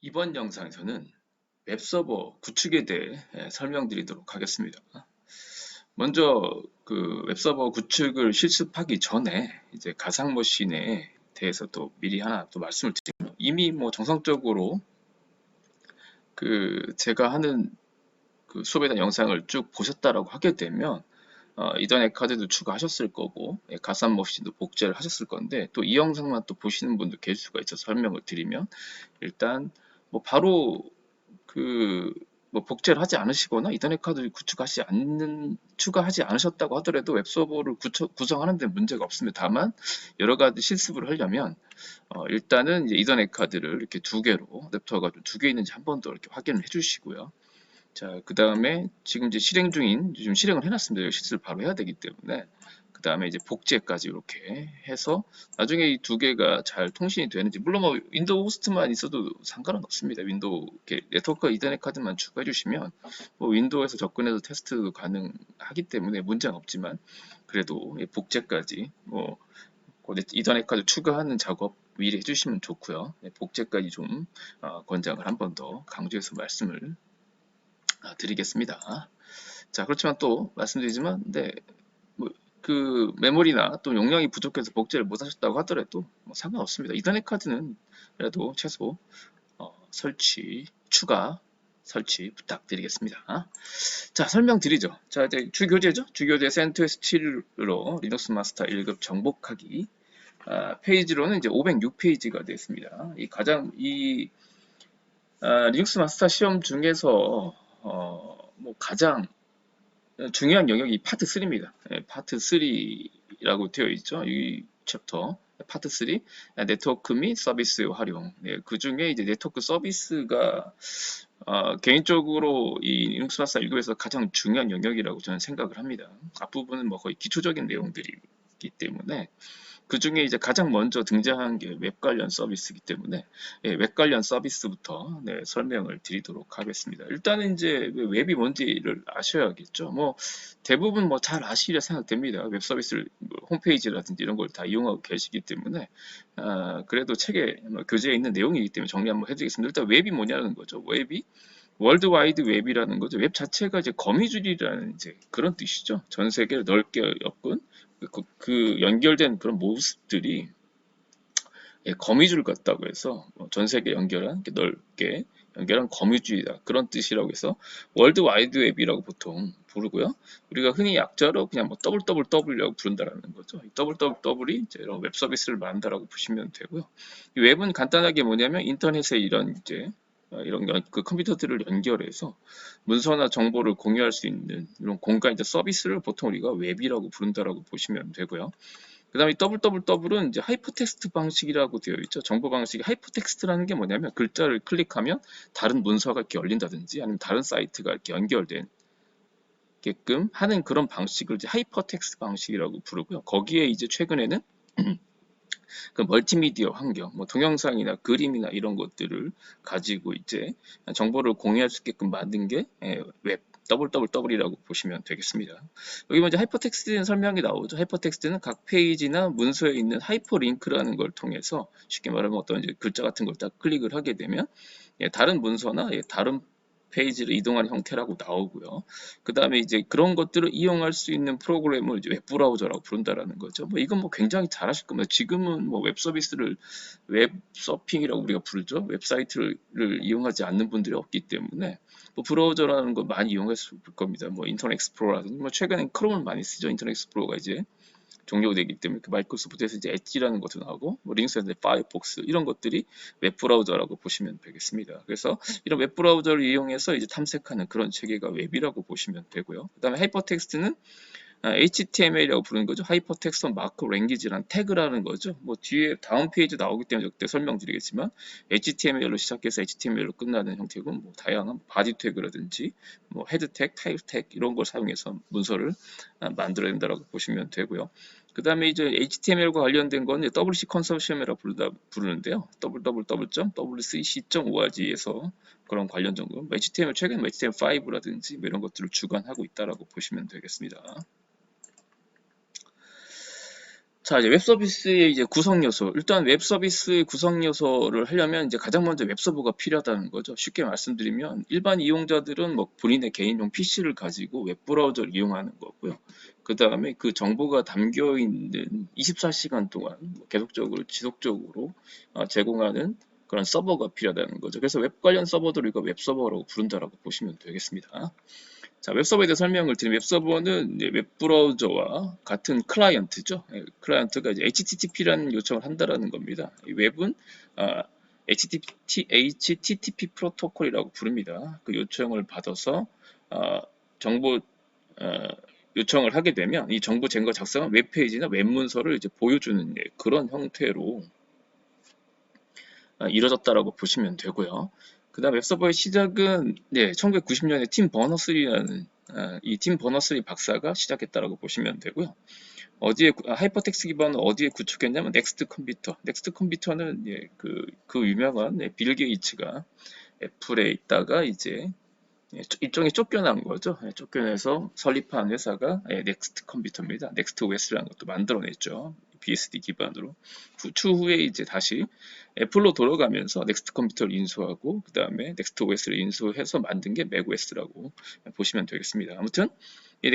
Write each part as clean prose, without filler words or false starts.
이번 영상에서는 웹서버 구축에 대해 설명드리도록 하겠습니다. 먼저 그 웹서버 구축을 실습하기 전에 이제 가상 머신에 대해서 또 미리 하나 또 말씀을 드리면, 이미 뭐 정상적으로 그 제가 하는 그 수업에 대한 영상을 쭉 보셨다라고 하게 되면 이전에 카드도 추가하셨을 거고, 가상 머신도 복제를 하셨을 건데, 또 이 영상만 또 보시는 분도 계실 수가 있어서 설명을 드리면, 일단 뭐 바로 그 뭐 복제를 하지 않으시거나 이더넷 카드를 추가하지 않으셨다고 하더라도 웹서버를 구성하는 데 문제가 없습니다. 다만 여러 가지 실습을 하려면 일단은 이제 이더넷 카드를 이렇게 두 개로 랩터가 두 개 있는지 한 번 더 이렇게 확인을 해주시고요. 자, 그 다음에 지금 이제 지금 실행을 해놨습니다. 실습을 바로 해야 되기 때문에. 그 다음에 이제 복제까지 이렇게 해서 나중에 이 두 개가 잘 통신이 되는지, 물론 뭐 윈도우 호스트만 있어도 상관은 없습니다. 윈도우 이렇게 네트워크 이더넷 카드만 추가해 주시면 뭐 윈도우에서 접근해서 테스트 가능하기 때문에 문제는 없지만, 그래도 복제까지 뭐 이더넷 카드 추가하는 작업 미리 해주시면 좋고요. 복제까지 좀 권장을 한 번 더 강조해서 말씀을 드리겠습니다. 자, 그렇지만 또 말씀드리지만, 네, 뭐 그 메모리나 또 용량이 부족해서 복제를 못 하셨다고 하더라도 뭐 상관없습니다. 이더넷 카드는 그래도 최소 추가 설치 부탁드리겠습니다. 자, 설명드리죠. 자, 이제 주교재죠. 주교재 CentOS 7로 리눅스 마스터 1급 정복하기 페이지로는 이제 506페이지가 되어 있습니다. 리눅스 마스터 시험 중에서 뭐 가장 중요한 영역이 파트 3입니다. 파트 3라고 되어 있죠. 이 챕터 파트 3 네트워크 및 서비스 활용. 그 중에 이제 네트워크 서비스가 개인적으로 이 리눅스 마스터 1급에서 가장 중요한 영역이라고 저는 생각을 합니다. 앞부분은 뭐 거의 기초적인 내용들이기 때문에, 그 중에 이제 가장 먼저 등장한 게 웹 관련 서비스이기 때문에 웹 관련 서비스부터 설명을 드리도록 하겠습니다. 일단은 이제 웹이 뭔지를 아셔야겠죠. 뭐 대부분 뭐 잘 아시리라 생각됩니다. 웹 서비스를 홈페이지라든지 이런 걸 다 이용하고 계시기 때문에 그래도 책에 교재에 있는 내용이기 때문에 정리 한번 해드리겠습니다. 일단 웹이 뭐냐는 거죠. 웹이 월드 와이드 웹이라는 거죠. 웹 자체가 이제 거미줄이라는 이제 그런 뜻이죠. 전 세계를 넓게 엮은 그 연결된 그런 모습들이 거미줄 같다고 해서 전 세계 연결한 넓게 연결한 거미줄이다, 그런 뜻이라고 해서 월드 와이드 웹이라고 보통 부르고요. 우리가 흔히 약자로 그냥 뭐 WWW라고 부른다라는 거죠. 이 WWW이 이제 이런 웹 서비스를 말한다라고 보시면 되고요. 이 웹은 간단하게 뭐냐면 인터넷에 이런 그 컴퓨터들을 연결해서 문서나 정보를 공유할 수 있는 이런 공간, 이제 서비스를 보통 우리가 웹이라고 부른다라고 보시면 되고요. 그 다음에 WWW는 이제 하이퍼텍스트 방식이라고 되어 있죠. 정보 방식이 하이퍼텍스트라는 게 뭐냐면 글자를 클릭하면 다른 문서가 이렇게 열린다든지 아니면 다른 사이트가 이렇게 연결되게끔 하는 그런 방식을 이제 하이퍼텍스트 방식이라고 부르고요. 거기에 이제 최근에는 그 멀티미디어 환경, 뭐 동영상이나 그림이나 이런 것들을 가지고 이제 정보를 공유할 수 있게끔 만든 게 웹, WWW이라고 보시면 되겠습니다. 여기 먼저 하이퍼텍스트는 설명이 나오죠. 하이퍼텍스트는 각 페이지나 문서에 있는 하이퍼링크라는 걸 통해서, 쉽게 말하면 어떤 이제 글자 같은 걸 딱 클릭을 하게 되면 다른 문서나 다른 페이지를 이동하는 형태라고 나오고요. 그 다음에 이제 그런 것들을 이용할 수 있는 프로그램을 이제 웹 브라우저라고 부른다라는 거죠. 뭐 이건 뭐 굉장히 잘 하실 겁니다. 지금은 뭐 웹 서비스를 웹 서핑이라고 우리가 부르죠. 웹사이트를 이용하지 않는 분들이 없기 때문에 뭐 브라우저라는 거 많이 이용했을 겁니다. 뭐 인터넷 익스플로러라든지, 뭐 최근엔 크롬을 많이 쓰죠. 인터넷 익스플로러가 이제 종료되기 때문에 그 마이크로소프트에서 이제 엣지라는 것도 나오고, 뭐 링크에서 파이어폭스 이런 것들이 웹 브라우저라고 보시면 되겠습니다. 그래서 이런 웹 브라우저를 이용해서 이제 탐색하는 그런 체계가 웹이라고 보시면 되고요. 그다음에 하이퍼텍스트는 HTML이라고 부르는 거죠. 하이퍼텍스트 마크업 랭귀지라는 태그라는 거죠. 뭐 뒤에 다음 페이지 나오기 때문에 그때 설명드리겠지만, HTML로 시작해서 HTML로 끝나는 형태고, 뭐 다양한 바디 태그라든지 뭐 헤드 태그, 타일 태그 이런 걸 사용해서 문서를 만들어야 된다고 보시면 되고요. 그 다음에 이제 HTML과 관련된 거는 WC 컨소시엄이라고 부르는데요. www.wc.org에서 그런 관련 정보, HTML 최근 HTML5라든지 뭐 이런 것들을 주관하고 있다라고 보시면 되겠습니다. 자, 이제 웹 서비스의 이제 구성 요소. 일단 웹 서비스의 구성 요소를 하려면 이제 가장 먼저 웹 서버가 필요하다는 거죠. 쉽게 말씀드리면 일반 이용자들은 뭐 본인의 개인용 PC를 가지고 웹 브라우저를 이용하는 거고요. 그 다음에 그 정보가 담겨 있는 24시간 동안 계속적으로 지속적으로 제공하는 그런 서버가 필요하다는 거죠. 그래서 웹 관련 서버들을 이거 웹 서버라고 부른다라고 보시면 되겠습니다. 자, 웹서버에 대해 설명을 드리면 웹서버는 이제 웹브라우저와 같은 클라이언트죠. 클라이언트가 이제 HTTP라는 요청을 한다라는 겁니다. 이 웹은 HTTP 프로토콜이라고 부릅니다. 그 요청을 받아서 정보 요청을 하게 되면 이 정보 제공과 작성한 웹페이지나 웹문서를 이제 보여주는 그런 형태로 이루어졌다라고 보시면 되고요. 그 다음 웹서버의 시작은 1990년에 팀 버너스리라는 이 팀 버너스리 박사가 시작했다라고 보시면 되고요. 하이퍼텍스트 기반은 어디에 구축했냐면 넥스트 컴퓨터. 넥스트 컴퓨터는 그 유명한 빌 게이츠가 애플에 있다가 이제 일종의 쫓겨난 거죠. 쫓겨내서 설립한 회사가 넥스트 컴퓨터입니다. 넥스트 OS라는 것도 만들어냈죠. BSD 기반으로. 추후에 이제 다시 애플로 돌아가면서 넥스트 컴퓨터를 인수하고 그 다음에 넥스트 OS를 인수해서 만든 게 맥OS라고 보시면 되겠습니다. 아무튼 이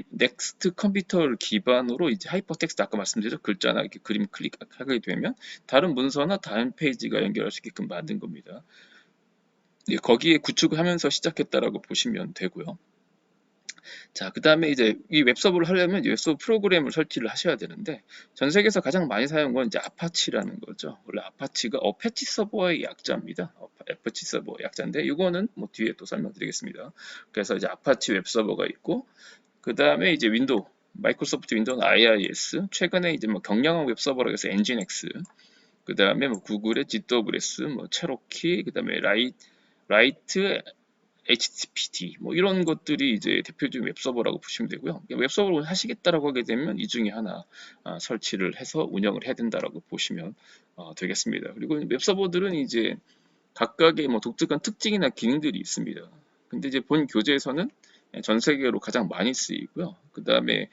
넥스트 컴퓨터를 기반으로 이제 하이퍼텍스트 아까 말씀드렸죠. 글자나 이렇게 그림 클릭하게 되면 다른 문서나 다른 페이지가 연결할 수 있게끔 만든 겁니다. 거기에 구축을 하면서 시작했다라고 보시면 되고요. 자, 그 다음에 이제 이 웹서버를 하려면 웹서버 프로그램을 설치를 하셔야 되는데 전 세계에서 가장 많이 사용한 건 이제 아파치라는 거죠. 원래 아파치가 어패치 서버의 약자입니다. 어패치 서버 약자인데 이거는 뭐 뒤에 또 설명드리겠습니다. 그래서 이제 아파치 웹서버가 있고 그 다음에 이제 마이크로소프트 윈도우는 IIS, 최근에 이제 뭐 경량한 웹서버라고 해서 엔진X, 그 다음에 뭐 구글의 GWS, 뭐 체로키, 그 다음에 라이트 HTTPD 뭐 이런 것들이 이제 대표적인 웹서버라고 보시면 되고요. 웹서버를 하시겠다라고 하게 되면 이 중에 하나 설치를 해서 운영을 해야 된다라고 보시면 되겠습니다. 그리고 웹서버들은 이제 각각의 뭐 독특한 특징이나 기능들이 있습니다. 근데 이제 본 교재에서는 전 세계로 가장 많이 쓰이고요. 그 다음에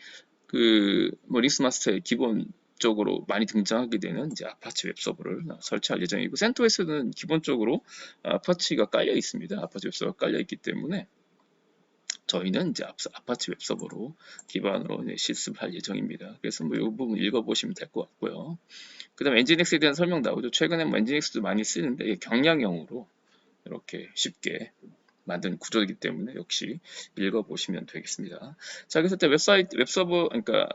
뭐 링스마스터의 기본적으로 많이 등장하게 되는 이제 아파치 웹서버를 설치할 예정이고 센토스는 기본적으로 아파치가 깔려 있습니다. 아파치 웹서버가 깔려 있기 때문에 저희는 이제 아파치 웹서버로 기반으로 실습할 예정입니다. 그래서 뭐 이 부분 읽어보시면 될 것 같고요. 그 다음 엔진엑스에 대한 설명 나오죠. 최근에 뭐 엔진엑스도 많이 쓰는데 경량형으로 이렇게 쉽게 만든 구조이기 때문에 역시 읽어보시면 되겠습니다. 자, 그래서 웹서버, 그러니까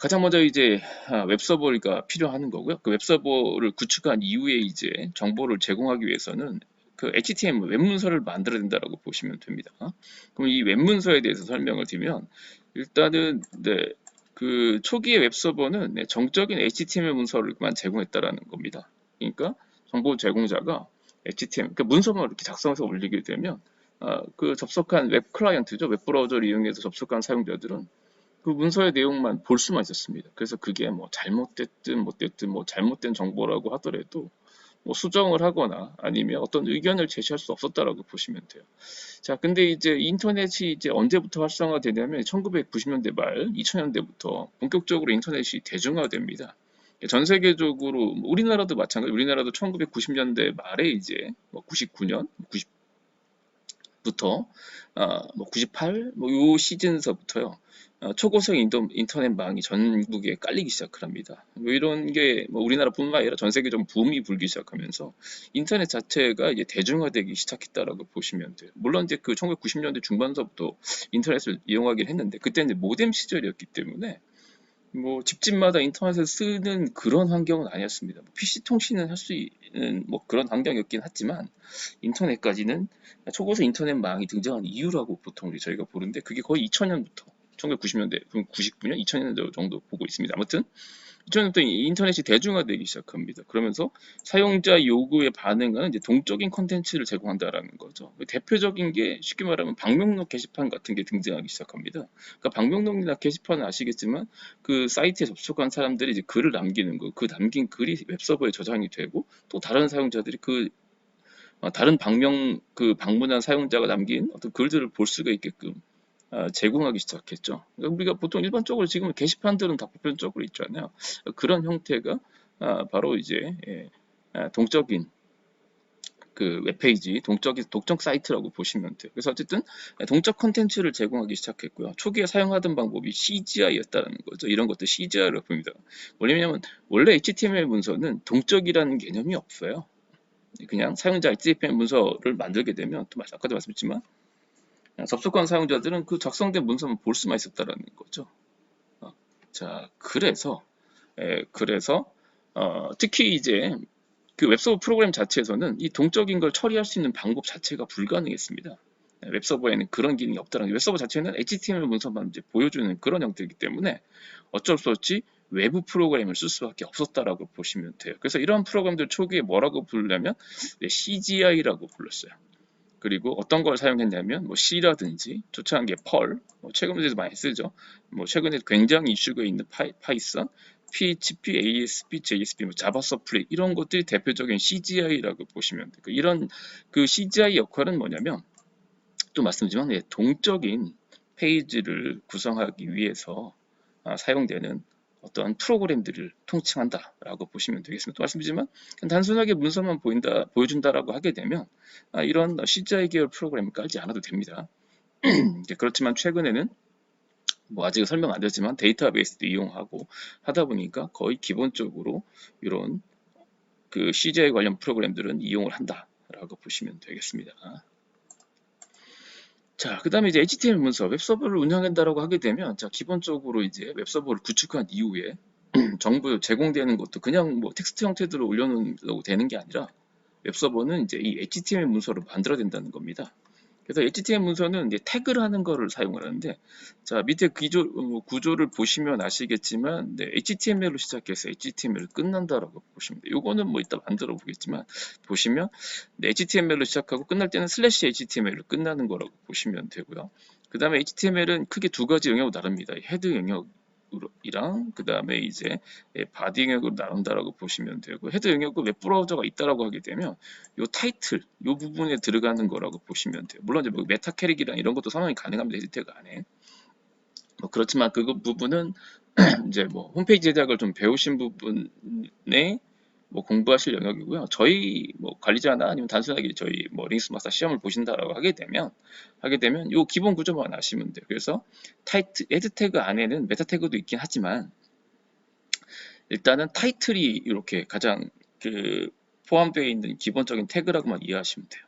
가장 먼저 이제 웹서버가 필요한 거고요. 그 웹서버를 구축한 이후에 이제 정보를 제공하기 위해서는 그 HTML 웹문서를 만들어야 된다라고 보시면 됩니다. 그럼 이 웹문서에 대해서 설명을 드리면 일단은 그 초기의 웹서버는 정적인 HTML 문서를만 제공했다라는 겁니다. 그러니까 정보 제공자가 HTML, 그러니까 문서만 이렇게 작성해서 올리게 되면 그 접속한 웹 클라이언트죠. 웹 브라우저를 이용해서 접속한 사용자들은 그 문서의 내용만 볼 수만 있었습니다. 그래서 그게 뭐 잘못됐든 못됐든 뭐 잘못된 정보라고 하더라도 뭐 수정을 하거나 아니면 어떤 의견을 제시할 수 없었다라고 보시면 돼요. 자, 근데 이제 인터넷이 이제 언제부터 활성화되냐면 1990년대 말 2000년대부터 본격적으로 인터넷이 대중화됩니다. 전 세계적으로 우리나라도 마찬가지. 우리나라도 1990년대 말에 이제 뭐 99년, 90부터 뭐 98, 뭐 요 시즌서부터요. 초고속 인터넷망이 전국에 깔리기 시작을 합니다. 뭐 이런 게 뭐 우리나라뿐만 아니라 전 세계적으로 붐이 불기 시작하면서 인터넷 자체가 이제 대중화되기 시작했다라고 보시면 돼요. 물론 이제 그 1990년대 중반서부터 인터넷을 이용하긴 했는데 그때는 모뎀 시절이었기 때문에 뭐 집집마다 인터넷을 쓰는 그런 환경은 아니었습니다. PC 통신은 할 수 있는 뭐 그런 환경이었긴 하지만 인터넷까지는 초고속 인터넷망이 등장한 이유라고 보통 저희가 보는데 그게 거의 2000년부터 1990년대, 99년, 2000년대 정도 보고 있습니다. 아무튼 2000년부터 인터넷이 대중화되기 시작합니다. 그러면서 사용자 요구에 반응하는 이제 동적인 콘텐츠를 제공한다라는 거죠. 대표적인 게 쉽게 말하면 방명록 게시판 같은 게 등장하기 시작합니다. 그러니까 방명록이나 게시판은 아시겠지만 그 사이트에 접속한 사람들이 이제 글을 남기는 거, 그 남긴 글이 웹서버에 저장이 되고 또 다른 사용자들이 다른 방문한 사용자가 남긴 어떤 글들을 볼 수가 있게끔 제공하기 시작했죠. 그러니까 우리가 보통 일반적으로 지금 게시판들은 다 보편적으로 있잖아요. 그런 형태가 바로 이제 동적인 그 웹페이지, 독점 사이트라고 보시면 돼요. 그래서 어쨌든 동적 컨텐츠를 제공하기 시작했고요. 초기에 사용하던 방법이 CGI였다는 거죠. 이런 것도 CGI라고 봅니다. 왜냐면 원래 HTML 문서는 동적이라는 개념이 없어요. 그냥 사용자 HTML 문서를 만들게 되면 또 아까도 말씀드렸지만 접속한 사용자들은 그 작성된 문서만 볼 수만 있었다라는 거죠. 자, 그래서 특히 이제 그 웹서버 프로그램 자체에서는 이 동적인 걸 처리할 수 있는 방법 자체가 불가능했습니다. 웹서버에는 그런 기능이 없다는 거예요. 웹서버 자체는 HTML 문서만 이제 보여주는 그런 형태이기 때문에 어쩔 수 없이 외부 프로그램을 쓸 수밖에 없었다라고 보시면 돼요. 그래서 이런 프로그램들 초기에 뭐라고 부르냐면 CGI라고 불렀어요. 그리고 어떤 걸 사용했냐면 뭐 C라든지 초창한 게 펄, 최근에도 많이 쓰죠. 뭐 최근에 굉장히 이슈가 있는 파이썬, PHP, ASP, JSP, 뭐 자바 서플릿 이런 것들이 대표적인 CGI라고 보시면 돼요. 이런 그 CGI 역할은 뭐냐면 또 말씀드리지만 동적인 페이지를 구성하기 위해서 사용되는 어떠한 프로그램들을 통칭한다라고 보시면 되겠습니다. 또 말씀드리지만 단순하게 문서만 보여준다라고 하게 되면 이런 CGI 계열 프로그램을 깔지 않아도 됩니다. 그렇지만 최근에는 뭐 아직 설명 안 됐지만 데이터베이스도 이용하고 하다 보니까 거의 기본적으로 이런 그 CGI 관련 프로그램들은 이용을 한다라고 보시면 되겠습니다. 자, 그 다음에 이제 HTML 문서, 웹서버를 운영한다라고 하게 되면, 자, 기본적으로 이제 웹서버를 구축한 이후에 정보 제공되는 것도 그냥 뭐 텍스트 형태로 올려놓으려고 되는 게 아니라 웹서버는 이제 이 HTML 문서를 만들어야 된다는 겁니다. 그래서 HTML 문서는 이제 태그를 하는 거를 사용을 하는데, 자, 밑에 구조를 보시면 아시겠지만, 네, HTML로 시작해서 HTML 끝난다라고 보시면 돼요. 요거는 뭐 이따 만들어 보겠지만, 보시면, 네, HTML로 시작하고 끝날 때는 슬래시 HTML로 끝나는 거라고 보시면 되고요. 그 다음에 HTML은 크게 두 가지 영역으로 나눕니다. 헤드 영역이랑 그 다음에 이제 바디 영역으로 나눈다라고 보시면 되고, 헤드 영역은 웹브라우저가 있다라고 하게 되면 요 타이틀, 요 부분에 들어가는 거라고 보시면 돼요. 물론 이제 뭐 메타 캐릭이랑 이런 것도 상황이 가능합니다. 에디터가 안에. 뭐 그렇지만 그 부분은 이제 뭐 홈페이지 제작을 좀 배우신 부분에 뭐 공부하실 영역이고요. 저희 뭐 관리자나 아니면 단순하게 저희 뭐 링스 마스터 시험을 보신다라고 하게 되면 요 기본 구조만 아시면 돼요. 그래서 헤드 태그 안에는 메타 태그도 있긴 하지만 일단은 타이틀이 이렇게 가장 그 포함되어 있는 기본적인 태그라고만 이해하시면 돼요.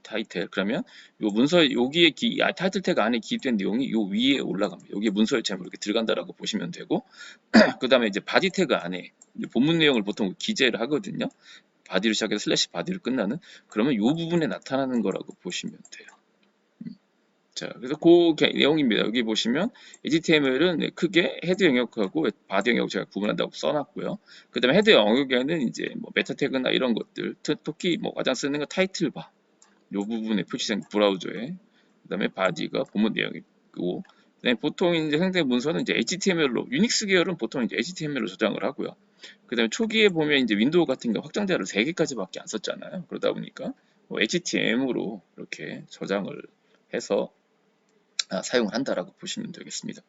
타이틀 그러면 요 문서 여기에 타이틀 태그 안에 기입된 내용이 요 위에 올라갑니다. 여기에 문서의 제목 이렇게 들어간다라고 보시면 되고 그 다음에 이제 바디 태그 안에 본문 내용을 보통 기재를 하거든요. 바디를 시작해서 슬래시 바디로 끝나는 그러면 요 부분에 나타나는 거라고 보시면 돼요. 자, 그래서 그 내용입니다. 여기 보시면 HTML은 크게 헤드 영역하고 바디 영역 제가 구분한다고 써놨고요. 그 다음에 헤드 영역에는 이제 뭐 메타 태그나 이런 것들, 특히 뭐 가장 쓰는 건 타이틀 바, 요 부분에 표시된 브라우저에, 그 다음에 바디가 본문 내용이고, 그다음에 보통 이제 생成문서는 이제 HTML로, 유닉스 계열은 보통 이제 HTML로 저장을 하고요. 그 다음에 초기에 보면 이제 윈도우 같은 거 확장자를 3개까지밖에 안 썼잖아요. 그러다 보니까 뭐 HTML로 이렇게 저장을 해서 사용을 한다라고 보시면 되겠습니다.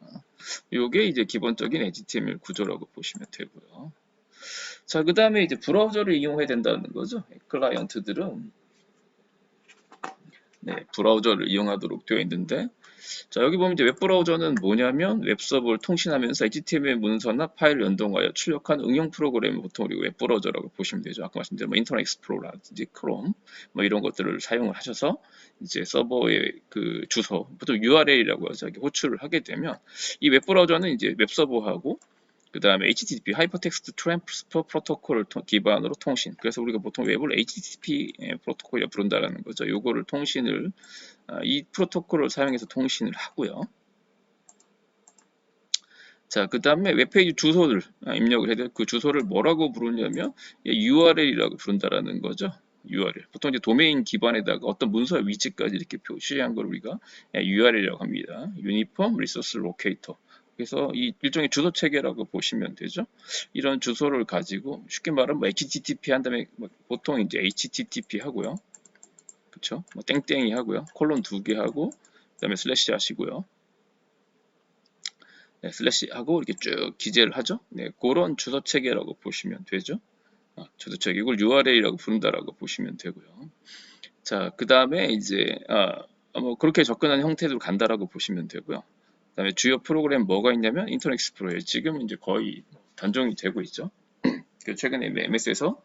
이게 이제 기본적인 HTML 구조라고 보시면 되고요. 자, 그 다음에 이제 브라우저를 이용해야 된다는 거죠. 클라이언트들은 브라우저를 이용하도록 되어 있는데, 자, 여기 보면 이제 웹브라우저는 뭐냐면 웹서버를 통신하면서 HTML 문서나 파일을 연동하여 출력한 응용 프로그램을 보통 우리가 웹브라우저라고 보시면 되죠. 아까 말씀드린 뭐 인터넷 익스플로러라든지 크롬 뭐 이런 것들을 사용을 하셔서 이제 서버의 그 주소, 보통 URL이라고 해서 호출을 하게 되면 이 웹브라우저는 이제 웹서버하고 그 다음에 HTTP, 하이퍼텍스트 트랜스퍼 프로토콜을 기반으로 통신. 그래서 우리가 보통 웹을 HTTP 프로토콜이라 부른다라는 거죠. 요거를 통신을 이 프로토콜을 사용해서 통신을 하고요. 자, 그 다음에 웹페이지 주소를 입력을 해야 돼요. 그 주소를 뭐라고 부르냐면 URL이라고 부른다라는 거죠. URL. 보통 이제 도메인 기반에다가 어떤 문서의 위치까지 이렇게 표시한 걸 우리가 URL이라고 합니다. Uniform Resource Locator. 그래서 이 일종의 주소 체계라고 보시면 되죠. 이런 주소를 가지고 쉽게 말하면 뭐 HTTP 한 다음에 보통 이제 HTTP 하고요. 그쵸? 뭐 땡땡이 하고요. 콜론 2개 하고 그다음에 슬래시 하시고요. 네, 슬래시 하고 이렇게 쭉 기재를 하죠. 네, 그런 주소 체계라고 보시면 되죠. 주소 체계 이걸 URL이라고 부른다라고 보시면 되고요. 자, 그 다음에 이제 뭐 그렇게 접근하는 형태로 간다라고 보시면 되고요. 그다음에 주요 프로그램 뭐가 있냐면 인터넷 익스플로러 지금 이제 거의 단종이 되고 있죠. 최근에 MS에서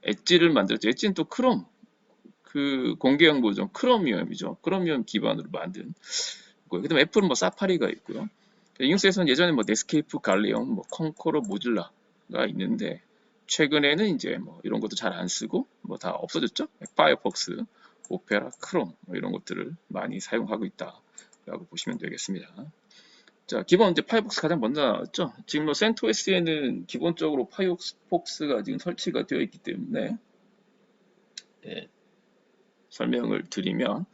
엣지를 만들었죠. 엣지는 또 크롬 그 공개형 버전 크로미엄이죠. 크로미엄 기반으로 만든 거예요. 그다음에 애플은 뭐 사파리가 있고요. 리눅스에서는 예전에 뭐 네스케이프, 갈리온, 뭐 콩코로, 모질라가 있는데 최근에는 이제 뭐 이런 것도 잘 안 쓰고 뭐 다 없어졌죠. 파이어폭스, 오페라, 크롬 뭐 이런 것들을 많이 사용하고 있다라고 보시면 되겠습니다. 자, 기본 이제 파이어폭스 가장 먼저 나왔죠. 지금 뭐 센토S에는 기본적으로 파이어폭스가 지금 설치가 되어 있기 때문에 예, 설명을 드리면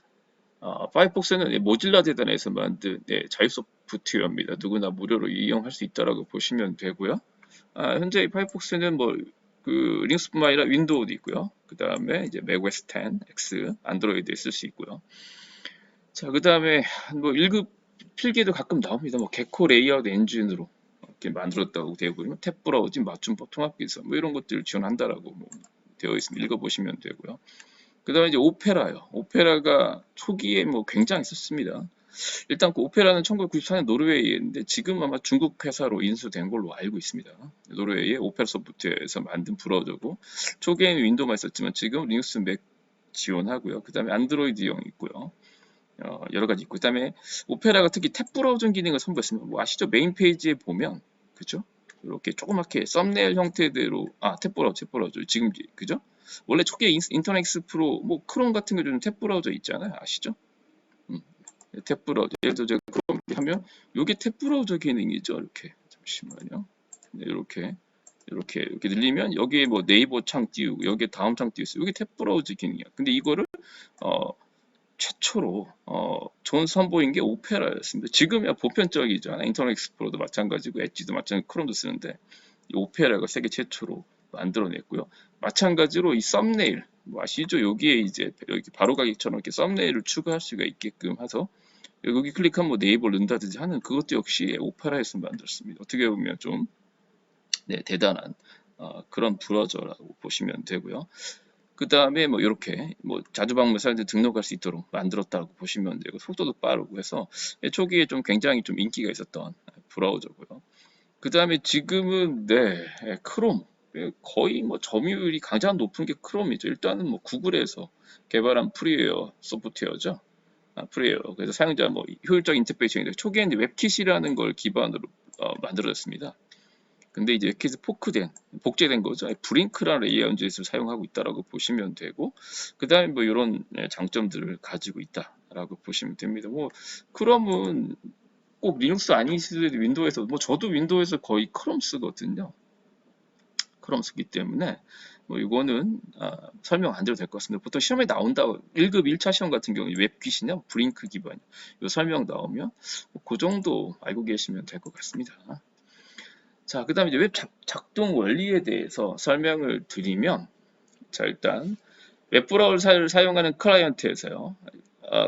파이어폭스는 모질라 재단에서 만든 자유 소프트웨어입니다. 누구나 무료로 이용할 수 있다라고 보시면 되고요. 현재 파이어폭스는 뭐 그 리눅스뿐만 아니라 윈도우도 있고요. 그 다음에 이제 맥OS 10, X, 안드로이드에 쓸 수 있고요. 자, 그 다음에 뭐 1급 필기에도 가끔 나옵니다. 뭐 개코 레이아웃 엔진으로 이렇게 만들었다고 되어 있고요. 탭 브라우징, 맞춤법, 통합기술 뭐 이런 것들을 지원한다라고 뭐 되어 있습니다. 읽어보시면 되고요. 그 다음에 이제 오페라요. 오페라가 초기에 뭐 굉장히 썼습니다. 일단 그 오페라는 1994년 노르웨이인데 지금 아마 중국 회사로 인수된 걸로 알고 있습니다. 노르웨이의 오페라 소프트웨어에서 만든 브라우저고 초기에는 윈도우만 있었지만 지금 리눅스 맥 지원하고요. 그 다음에 안드로이드용 있고요. 여러 가지 있고, 그 다음에 오페라가 특히 탭 브라우징 기능을 선보였습니다. 뭐 아시죠? 메인 페이지에 보면, 그죠? 이렇게 조그맣게 썸네일 형태대로, 탭 브라우저, 지금, 그죠? 원래 초기에 인터넷 익스플로러, 뭐 크롬 같은 거 좀 탭 브라우저 있잖아요. 아시죠? 탭 브라우저. 예를 들어 제가 크롬 하면, 요게 탭 브라우저 기능이죠. 이렇게. 잠시만요. 네, 이렇게 늘리면, 여기에 뭐 네이버 창 띄우고, 여기에 다음 창 띄우고, 여기 탭 브라우저 기능이야. 근데 이거를, 최초로 좋은 선보인 게 오페라였습니다. 지금이야 보편적이잖아요. 인터넷 익스플로러도 마찬가지고 엣지도 마찬가지고 크롬도 쓰는데 이 오페라가 세계 최초로 만들어냈고요. 마찬가지로 이 썸네일 뭐 아시죠? 여기에 이제 여기 바로 가기처럼 이렇게 썸네일을 추가할 수가 있게끔 해서 여기 클릭하면 뭐 네이버를 넣는다든지 하는 그것도 역시 오페라에서 만들었습니다. 어떻게 보면 좀 대단한 그런 브라우저라고 보시면 되고요. 그 다음에 뭐 이렇게 뭐 자주 방문 사람들이 등록할 수 있도록 만들었다고 보시면 되고 속도도 빠르고 해서 초기에 좀 굉장히 좀 인기가 있었던 브라우저고요. 그 다음에 지금은 크롬 거의 뭐 점유율이 가장 높은 게 크롬이죠. 일단은 뭐 구글에서 개발한 프리웨어 소프트웨어죠. 프리웨어 그래서 사용자 뭐 효율적 인터페이스인데 초기에는 웹킷이라는 걸 기반으로 만들어졌습니다. 근데 이제 웹킷이 포크된, 복제된 거죠. 브링크라는 레이아웃 엔진을 사용하고 있다라고 보시면 되고, 그 다음에 뭐 이런 장점들을 가지고 있다라고 보시면 됩니다. 뭐 크롬은 꼭 리눅스 아니시더라도 윈도우에서, 뭐 저도 윈도우에서 거의 크롬 쓰거든요. 크롬 쓰기 때문에 뭐 이거는 설명 안 드려도 될 것 같습니다. 보통 시험에 나온다 1급 1차 시험 같은 경우에 웹킷이냐 브링크 기반 이 설명 나오면 뭐그 정도 알고 계시면 될 것 같습니다. 자, 그 다음에 이제 웹 작동 원리에 대해서 설명을 드리면, 자, 일단, 웹 브라우저를 사용하는 클라이언트에서요,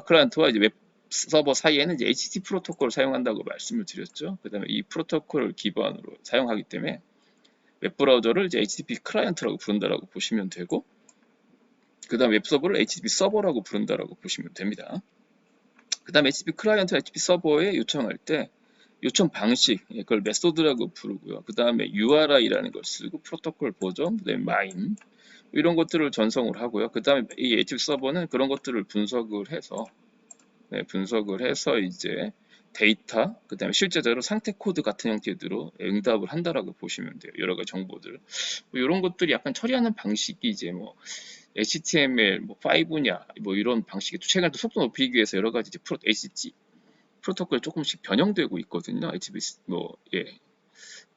클라이언트와 이제 웹 서버 사이에는 이제 HTTP 프로토콜을 사용한다고 말씀을 드렸죠. 그 다음에 이 프로토콜을 기반으로 사용하기 때문에 웹 브라우저를 이제 HTTP 클라이언트라고 부른다라고 보시면 되고, 그 다음 웹 서버를 HTTP 서버라고 부른다라고 보시면 됩니다. 그 다음 HTTP 클라이언트, HTTP 서버에 요청할 때 요청 방식, 그걸 메소드라고 부르고요. 그 다음에 URI라는 걸 쓰고 프로토콜 버전, 그다음에 MIME 이런 것들을 전송을 하고요. 그 다음에 이 HTTP 서버는 그런 것들을 분석을 해서 이제 데이터, 그 다음에 실제적으로 상태 코드 같은 형태로 응답을 한다라고 보시면 돼요. 여러 가지 정보들. 뭐 이런 것들이 약간 처리하는 방식이 이제 뭐 HTML 뭐 5냐 뭐 이런 방식이 최근에 또 속도 높이기 위해서 여러 가지 이제 HTTP 프로토콜이 조금씩 변형되고 있거든요. HTTP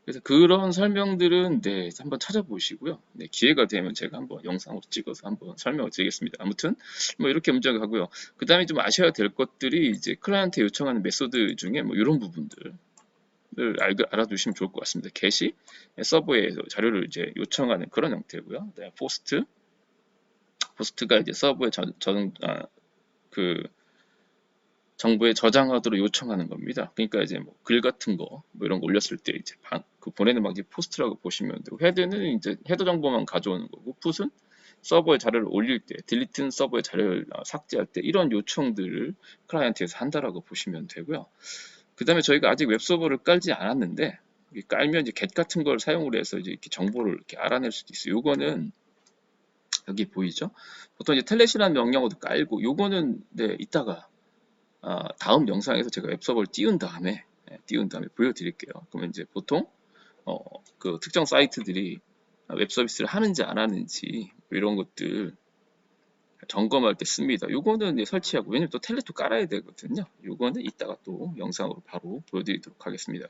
그래서 그런 설명들은 한번 찾아보시고요. 기회가 되면 제가 한번 영상으로 찍어서 한번 설명을 드리겠습니다. 아무튼 뭐 이렇게 문제가 가고요. 그 다음에 좀 아셔야 될 것들이 이제 클라이언트에 요청하는 메소드 중에 뭐 이런 부분들을 알아두시면 좋을 것 같습니다. 게시, 서버에 자료를 이제 요청하는 그런 형태고요. 그다음에 포스트가 이제 서버에 정보에 저장하도록 요청하는 겁니다. 그러니까 이제 뭐 글 같은 거 뭐 이런 거 올렸을 때 이제 그 보내는 방식 포스트라고 보시면 되고, 헤드는 이제 헤더 정보만 가져오는 거고, 풋은 서버에 자료를 올릴 때, 딜리트는 서버에 자료를 삭제할 때 이런 요청들을 클라이언트에서 한다라고 보시면 되고요. 그 다음에 저희가 아직 웹서버를 깔지 않았는데, 깔면 이제 get 같은 걸 사용을 해서 이제 이렇게 정보를 이렇게 알아낼 수도 있어요. 요거는 여기 보이죠? 보통 이제 텔넷이라는 명령어도 깔고, 요거는 네, 이따가 다음 영상에서 제가 웹서버를 띄운 다음에 보여드릴게요. 그러면 이제 보통 그 특정 사이트들이 웹 서비스를 하는지 안 하는지 뭐 이런 것들 점검할 때 씁니다. 요거는 설치하고, 왜냐면 또 텔넷도 깔아야 되거든요. 요거는 이따가 또 영상으로 바로 보여드리도록 하겠습니다.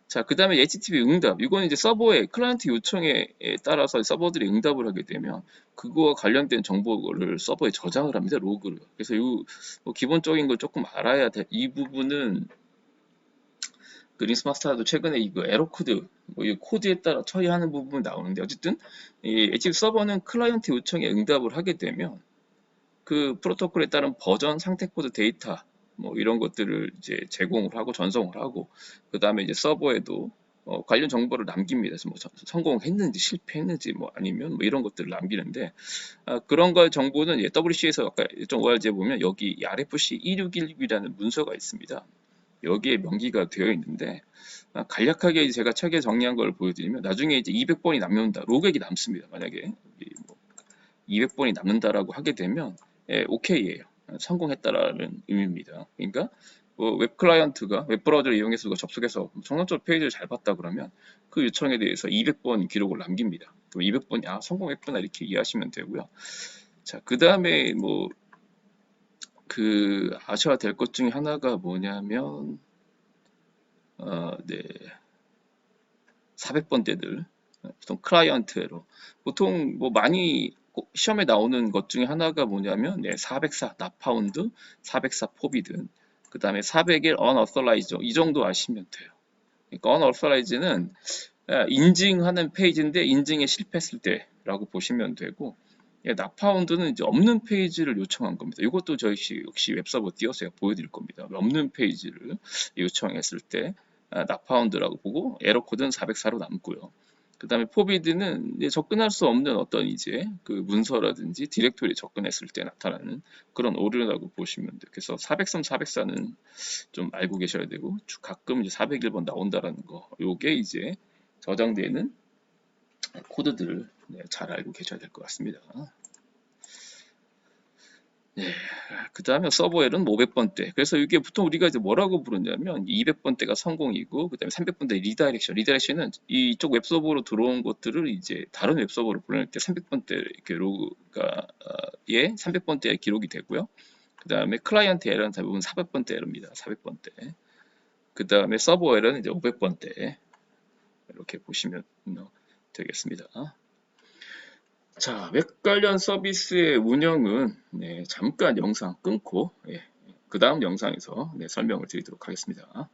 자, 그 다음에 HTTP 응답. 이거는 이제 서버의 클라이언트 요청에 따라서 서버들이 응답을 하게 되면 그거와 관련된 정보를 서버에 저장을 합니다. 로그를. 그래서 뭐 기본적인 걸 조금 알아야 돼. 이 부분은 그 링스마스터도 최근에 이거 에러 코드, 뭐 이 코드에 따라 처리하는 부분이 나오는데, 어쨌든 이 HTTP 서버는 클라이언트 요청에 응답을 하게 되면 그 프로토콜에 따른 버전, 상태 코드, 데이터 뭐 이런 것들을 이제 제공을 하고 전송을 하고, 그 다음에 이제 서버에도 관련 정보를 남깁니다. 그래서 뭐 성공했는지 실패했는지 뭐 아니면 뭐 이런 것들을 남기는데, 그런 거 정보는 WC에서 아까 1.5RG에 보면 여기 RFC 2616이라는 문서가 있습니다. 여기에 명기가 되어 있는데, 간략하게 제가 책에 정리한 걸 보여드리면, 나중에 이제 200번이 남는다, 로그액이 남습니다. 만약에 200번이 남는다라고 하게 되면 오케이예요. 성공했다라는 의미입니다. 그러니까 웹 클라이언트가 웹 브라우저를 이용해서 접속해서 정상적으로 페이지를 잘 봤다 그러면 그 요청에 대해서 200번 기록을 남깁니다. 그럼 200번이 성공했구나 이렇게 이해하시면 되고요. 자, 그 다음에 뭐 아셔야 될 것 중에 하나가 뭐냐면 네, 400번대들 보통 클라이언트 에러, 보통 뭐 많이 시험에 나오는 것 중에 하나가 뭐냐면 404 나파운드, 404 포비든, 그 다음에 401 unauthorized, 이 정도 아시면 돼요. 그러니까 unauthorized는 인증하는 페이지인데 인증에 실패했을 때라고 보시면 되고, 나파운드는 이제 없는 페이지를 요청한 겁니다. 이것도 저희 역시 웹서버 띄워서 제가 보여드릴 겁니다. 없는 페이지를 요청했을 때 나파운드라고 보고 에러 코드는 404로 남고요. 그 다음에 포비드는 접근할 수 없는 어떤 이제 그 문서라든지 디렉토리 접근했을 때 나타나는 그런 오류라고 보시면 돼요. 그래서 403, 404는 좀 알고 계셔야 되고, 가끔 이제 401번 나온다라는 거, 요게 이제 저장되는 코드들을 잘 알고 계셔야 될 것 같습니다. 네, 그 다음에 서버에는 500번대. 그래서 이게 보통 우리가 이제 뭐라고 부르냐면 200번대가 성공이고, 그 다음에 300번대 리다이렉션. 리다이렉션은 이쪽 웹서버로 들어온 것들을 이제 다른 웹서버로 보낼 때 300번대 이렇게 로그가 300번대의 기록이 되고요. 그 다음에 클라이언트 에러는 대부분 400번대 에러입니다. 400번대. 그 다음에 서버 에러는 이제 500번대. 이렇게 보시면 되겠습니다. 자, 웹 관련 서비스의 운영은 잠깐 영상 끊고 그 다음 영상에서 설명을 드리도록 하겠습니다.